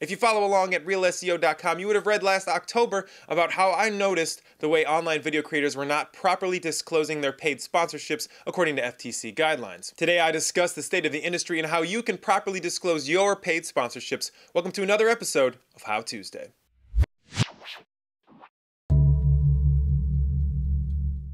If you follow along at REELSEO.com, you would have read last October about how I noticed the way online video creators were not properly disclosing their paid sponsorships according to FTC guidelines. Today I discuss the state of the industry and how you can properly disclose your paid sponsorships. Welcome to another episode of How Tuesday.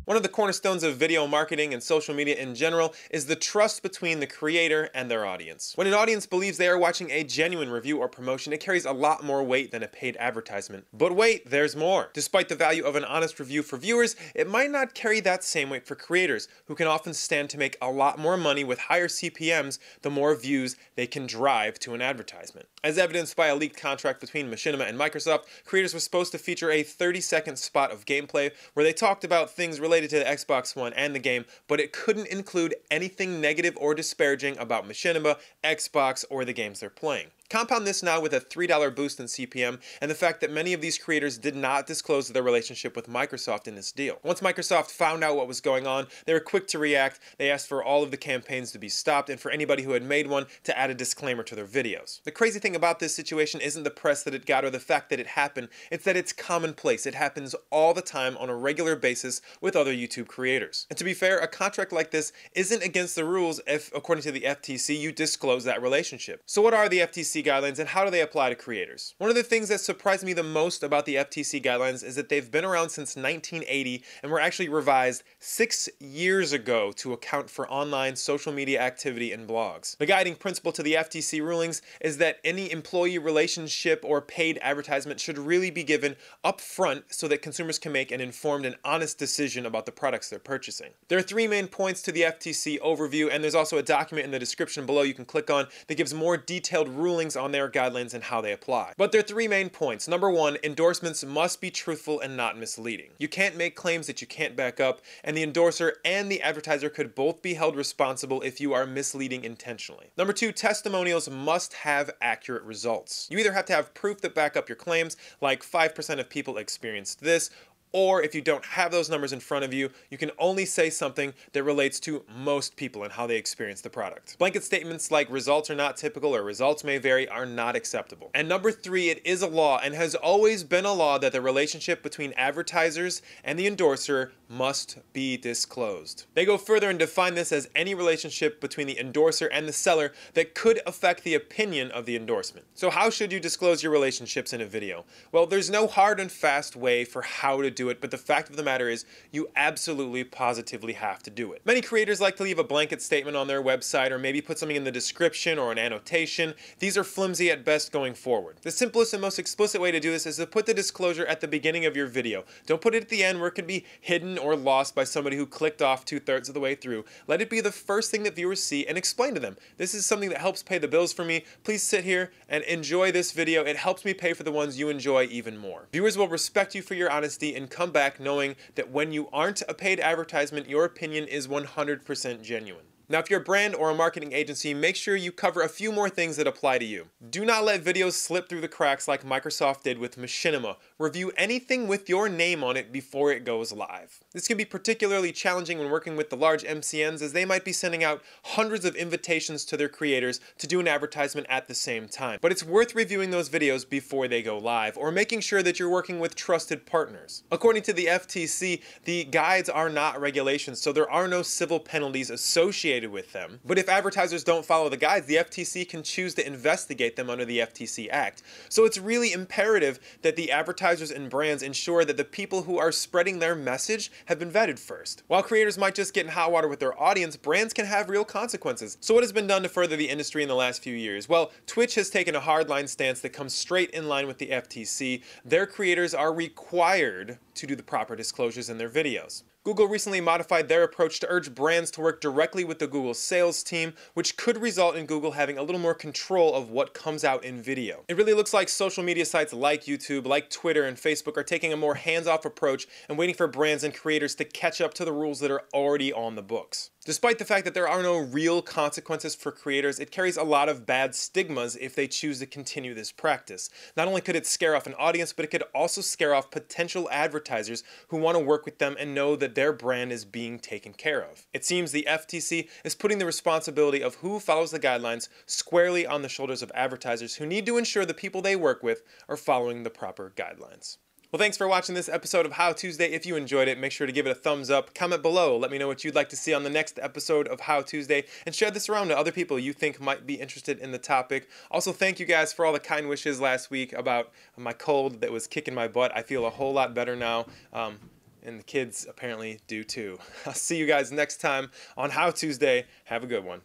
One of the cornerstones of video marketing and social media in general is the trust between the creator and their audience. When an audience believes they are watching a genuine review or promotion, it carries a lot more weight than a paid advertisement. But wait, there's more. Despite the value of an honest review for viewers, it might not carry that same weight for creators, who can often stand to make a lot more money with higher CPMs the more views they can drive to an advertisement. As evidenced by a leaked contract between Machinima and Microsoft, creators were supposed to feature a 30-second spot of gameplay where they talked about things related to the Xbox One and the game, but it couldn't include anything negative or disparaging about Machinima, Xbox, or the games they're playing. Compound this now with a $3 boost in CPM and the fact that many of these creators did not disclose their relationship with Microsoft in this deal. Once Microsoft found out what was going on, they were quick to react. They asked for all of the campaigns to be stopped and for anybody who had made one to add a disclaimer to their videos. The crazy thing about this situation isn't the press that it got or the fact that it happened, it's that it's commonplace. It happens all the time on a regular basis with other YouTube creators. And to be fair, a contract like this isn't against the rules if, according to the FTC, you disclose that relationship. So what are the FTC guidelines and how do they apply to creators? One of the things that surprised me the most about the FTC guidelines is that they've been around since 1980 and were actually revised 6 years ago to account for online social media activity and blogs. The guiding principle to the FTC rulings is that any employee relationship or paid advertisement should really be given up front so that consumers can make an informed and honest decision about the products they're purchasing. There are 3 main points to the FTC overview, and there's also a document in the description below you can click on that gives more detailed rulings on their guidelines and how they apply. But there are 3 main points. Number 1, endorsements must be truthful and not misleading. You can't make claims that you can't back up, and the endorser and the advertiser could both be held responsible if you are misleading intentionally. Number 2, testimonials must have accurate results. You either have to have proof that back up your claims, like 5% of people experienced this, or if you don't have those numbers in front of you, you can only say something that relates to most people and how they experience the product. Blanket statements like results are not typical or results may vary are not acceptable. And number 3, it is a law and has always been a law that the relationship between advertisers and the endorser must be disclosed. They go further and define this as any relationship between the endorser and the seller that could affect the opinion of the endorsement. So how should you disclose your relationships in a video? Well, there's no hard and fast way for how to do it, but the fact of the matter is you absolutely positively have to do it. Many creators like to leave a blanket statement on their website or maybe put something in the description or an annotation. These are flimsy at best going forward. The simplest and most explicit way to do this is to put the disclosure at the beginning of your video. Don't put it at the end where it could be hidden or lost by somebody who clicked off 2/3 of the way through. Let it be the first thing that viewers see and explain to them. This is something that helps pay the bills for me. Please sit here and enjoy this video. It helps me pay for the ones you enjoy even more. Viewers will respect you for your honesty and come back knowing that when you aren't a paid advertisement, your opinion is 100% genuine. Now, if you're a brand or a marketing agency, make sure you cover a few more things that apply to you. Do not let videos slip through the cracks like Microsoft did with Machinima. Review anything with your name on it before it goes live. This can be particularly challenging when working with the large MCNs, as they might be sending out hundreds of invitations to their creators to do an advertisement at the same time. But it's worth reviewing those videos before they go live, or making sure that you're working with trusted partners. According to the FTC, the guides are not regulations, so there are no civil penalties associated with them. But if advertisers don't follow the guides, the FTC can choose to investigate them under the FTC Act. So it's really imperative that the advertisers and brands ensure that the people who are spreading their message have been vetted first. While creators might just get in hot water with their audience, brands can have real consequences. So what has been done to further the industry in the last few years? Well, Twitch has taken a hardline stance that comes straight in line with the FTC. Their creators are required to do the proper disclosures in their videos. Google recently modified their approach to urge brands to work directly with the Google sales team, which could result in Google having a little more control of what comes out in video. It really looks like social media sites like YouTube, like Twitter and Facebook are taking a more hands-off approach and waiting for brands and creators to catch up to the rules that are already on the books. Despite the fact that there are no real consequences for creators, it carries a lot of bad stigmas if they choose to continue this practice. Not only could it scare off an audience, but it could also scare off potential advertisers who want to work with them and know that their brand is being taken care of. It seems the FTC is putting the responsibility of who follows the guidelines squarely on the shoulders of advertisers who need to ensure the people they work with are following the proper guidelines. Well, thanks for watching this episode of How Tuesday. If you enjoyed it, make sure to give it a thumbs up, comment below, let me know what you'd like to see on the next episode of How Tuesday, and share this around to other people you think might be interested in the topic. Also, thank you guys for all the kind wishes last week about my cold that was kicking my butt. I feel a whole lot better now, and the kids apparently do too. I'll see you guys next time on How Tuesday. Have a good one.